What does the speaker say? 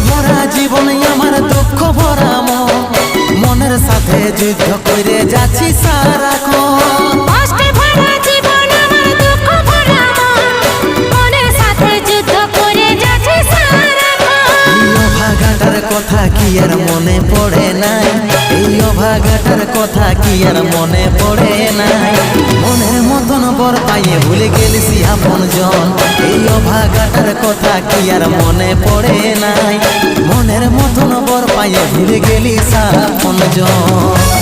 ভরা জীবন আমার দুঃখ ভরা মন, মনের সাথে যুদ্ধ করে যাচ্ছি সারাক্ষণ। কষ্টে ভরা জীবন আমার দুঃখ ভরা মন, মনের সাথে যুদ্ধ করে যাচ্ছি সারাক্ষণ। এই অভাগাটার কথা কি আর মনে পড়ে নাই, এই অভাগাটার কথা কি আর মনে পড়ে নাই। মনের মতন বর পাইয়ে ভুলে গেলিস আপন জন, এই অভাগাটার কথা কি আর মনে পড়ে নাই। মনের মতন বর পাইয়ে ভুলে গেলিস আপন জন।